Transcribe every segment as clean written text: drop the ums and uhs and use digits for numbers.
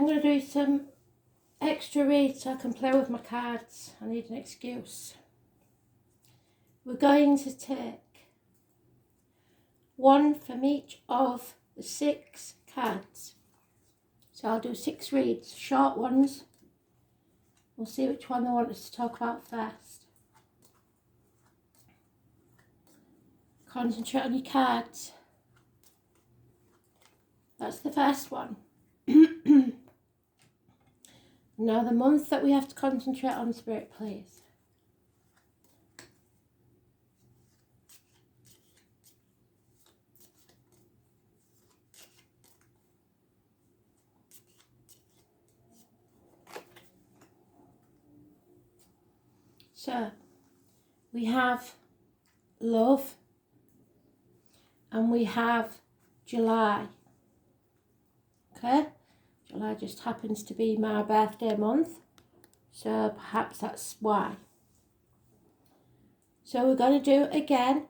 I'm going to do some extra reads so I can play with my cards. I need an excuse. We're going to take one from each of the 6 cards. So I'll do 6 reads, short ones. We'll see which one they want us to talk about first. Concentrate on your cards. That's the first one. Now the month that we have to concentrate on, Spirit, please. So, we have love and we have July. Okay? July just happens to be my birthday month, so perhaps that's why. So we're going to do again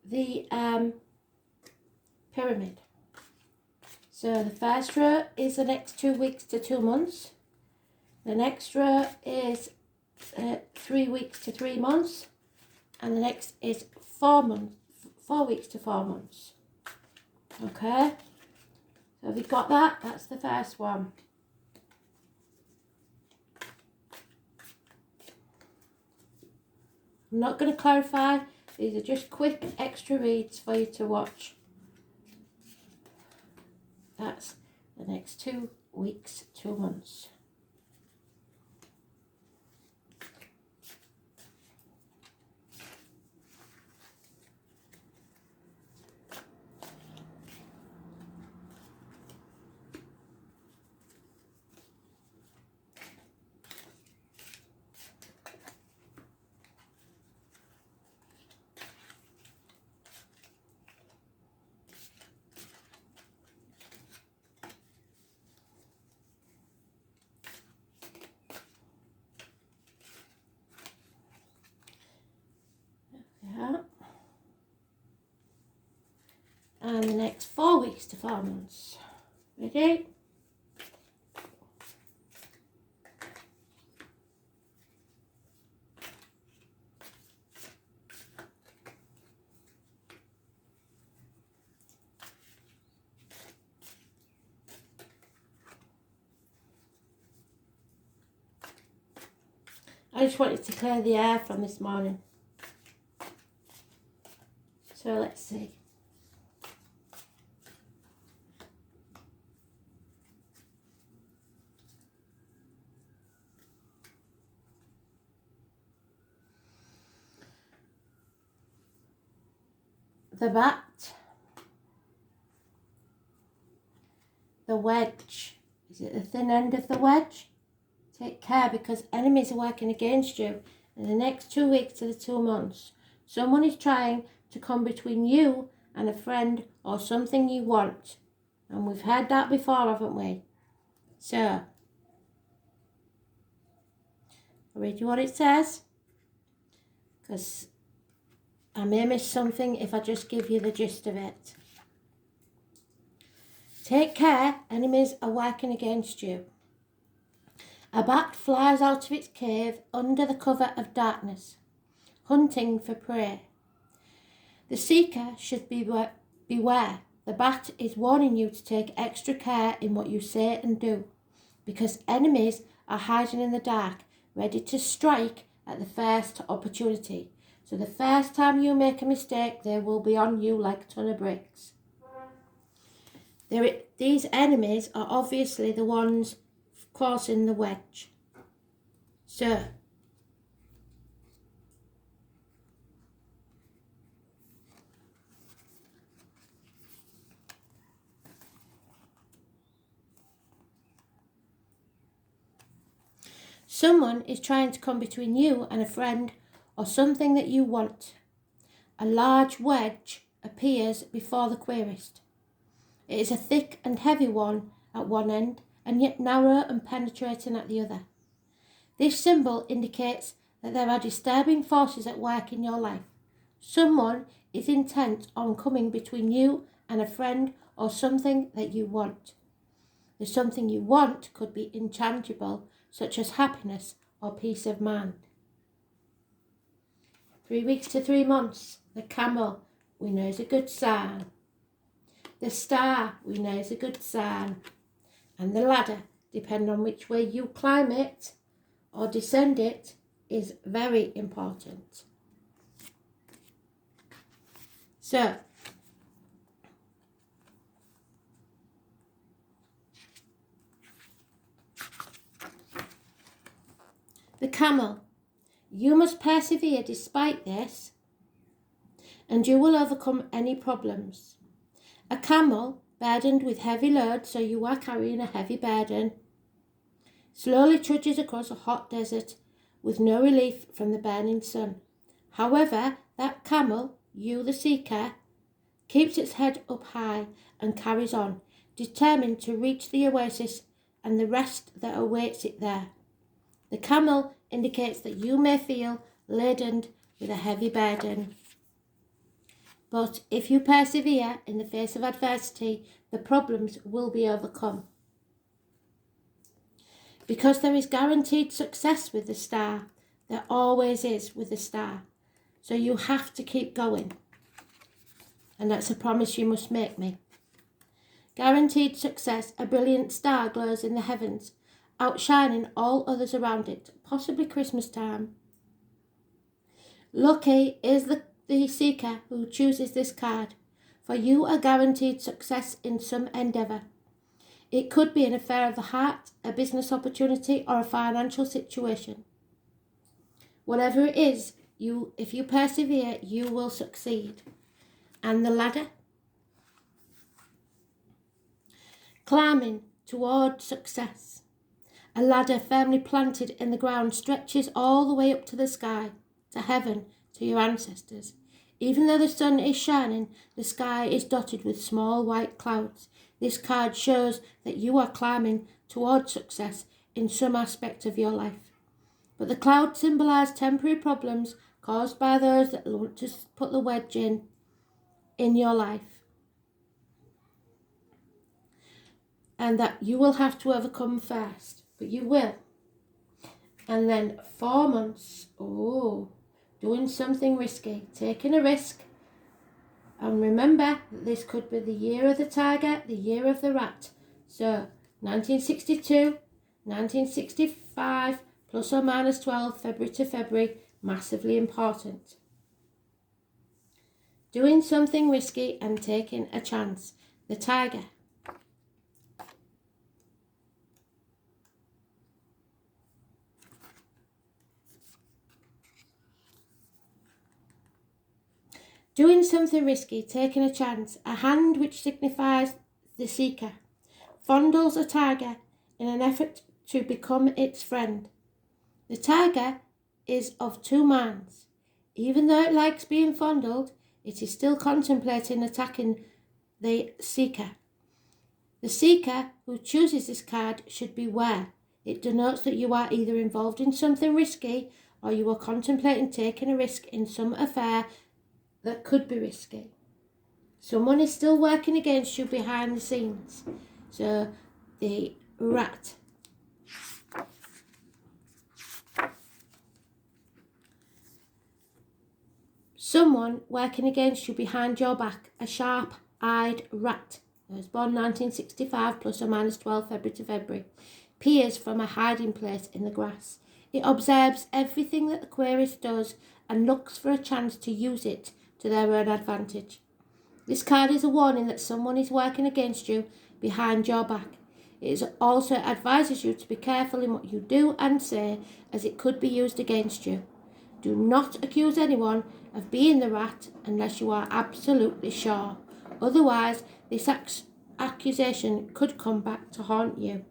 the pyramid. So the first row is the next 2 weeks to 2 months. The next row is 3 weeks to 3 months, and the next is 4 weeks to 4 months. Okay, so have you got that? That's the first one. I'm not going to clarify, these are just quick extra reads for you to watch. That's the next 2 weeks, 2 months. Yeah. And the next 4 weeks to 4 months. Ready? I just wanted to clear the air from this morning. So let's see. The bat, the wedge. Is it the thin end of the wedge? Take care, because enemies are working against you in the next 2 weeks to the 2 months. Someone is trying to come between you and a friend or something you want. And we've heard that before, haven't we? So, I'll read you what it says, because I may miss something if I just give you the gist of it. Take care, enemies are working against you. A bat flies out of its cave under the cover of darkness, hunting for prey. The seeker should beware. The bat is warning you to take extra care in what you say and do, because enemies are hiding in the dark, ready to strike at the first opportunity. So the first time you make a mistake, they will be on you like a ton of bricks. These enemies are obviously the ones crossing the wedge. So, someone is trying to come between you and a friend or something that you want. A large wedge appears before the querist. It is a thick and heavy one at one end, and yet narrow and penetrating at the other. This symbol indicates that there are disturbing forces at work in your life. Someone is intent on coming between you and a friend or something that you want. The something you want could be intangible, such as happiness or peace of mind. 3 weeks to 3 months. The camel, we know, is a good sign. The star, we know, is a good sign. And the ladder, depending on which way you climb it or descend it, is very important. So, the camel, you must persevere despite this, and you will overcome any problems. A camel, burdened with heavy loads, so you are carrying a heavy burden, slowly trudges across a hot desert with no relief from the burning sun. However, that camel, you the seeker, keeps its head up high and carries on, determined to reach the oasis and the rest that awaits it there. The camel indicates that you may feel laden with a heavy burden. But if you persevere in the face of adversity, the problems will be overcome. Because there is guaranteed success with the star, there always is with the star. So you have to keep going. And that's a promise you must make me. Guaranteed success, a brilliant star glows in the heavens, outshining all others around it, possibly Christmas time. Lucky is the seeker who chooses this card, for you are guaranteed success in some endeavour. It could be an affair of the heart, a business opportunity, or a financial situation. Whatever it is, if you persevere, you will succeed. And the ladder? Climbing toward success. A ladder firmly planted in the ground stretches all the way up to the sky, to heaven, to your ancestors. Even though the sun is shining, the sky is dotted with small white clouds. This card shows that you are climbing toward success in some aspect of your life. But the clouds symbolise temporary problems caused by those that want to put the wedge in your life. And that you will have to overcome first. But you will. And then 4 months. Doing something risky. Taking a risk. And remember that this could be the year of the tiger, the year of the rat. So 1962, 1965, plus or minus 12, February to February, massively important. Doing something risky and taking a chance. The tiger. Doing something risky, taking a chance, a hand which signifies the seeker, fondles a tiger in an effort to become its friend. The tiger is of two minds. Even though it likes being fondled, it is still contemplating attacking the seeker. The seeker who chooses this card should beware. It denotes that you are either involved in something risky or you are contemplating taking a risk in some affair that could be risky. Someone is still working against you behind the scenes. So the rat. Someone working against you behind your back, a sharp-eyed rat. I was born 1965, plus or minus 12, February to February. Peers from a hiding place in the grass. It observes everything that the querist does and looks for a chance to use it to their own advantage. This card is a warning that someone is working against you behind your back. It also advises you to be careful in what you do and say, as it could be used against you. Do not accuse anyone of being the rat unless you are absolutely sure. Otherwise, this accusation could come back to haunt you.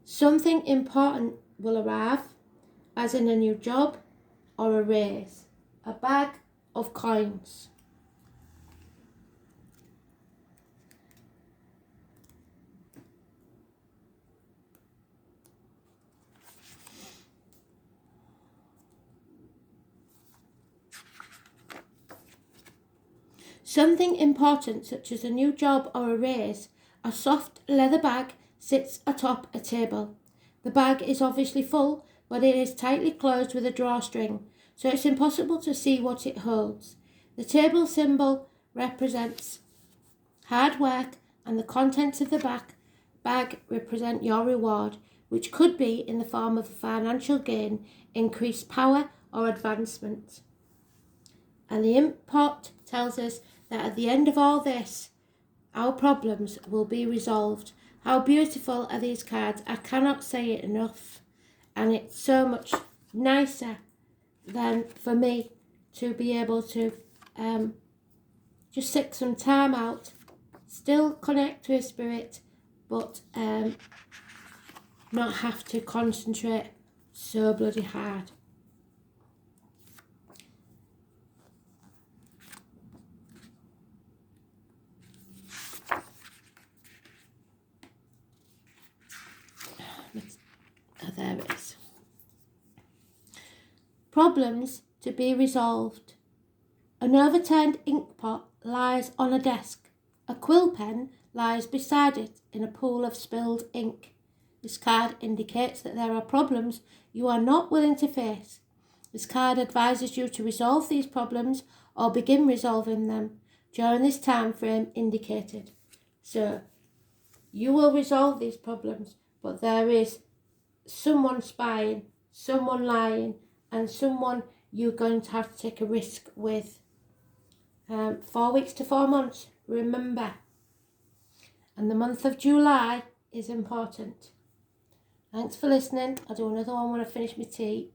Something important will arrive, as in a new job or a raise. A bag of coins. something important such as a new job or a raise, a soft leather bag sits atop a table. The bag is obviously full, but it is tightly closed with a drawstring, so it's impossible to see what it holds. The table symbol represents hard work, and the contents of the bag represent your reward, which could be in the form of financial gain, increased power, or advancement. And the imp pot tells us that at the end of all this, our problems will be resolved. How beautiful are these cards? I cannot say it enough. And it's so much nicer than for me to be able to just take some time out, still connect to a spirit, but not have to concentrate so bloody hard. Oh, there it is. Problems to be resolved. An overturned ink pot lies on a desk. A quill pen lies beside it in a pool of spilled ink. This card indicates that there are problems you are not willing to face. This card advises you to resolve these problems or begin resolving them during this time frame indicated. So, you will resolve these problems, but there is someone spying, someone lying, and someone you're going to have to take a risk with. 4 weeks to 4 months, remember. And the month of July is important. Thanks for listening. I'll do another one when I finish my tea.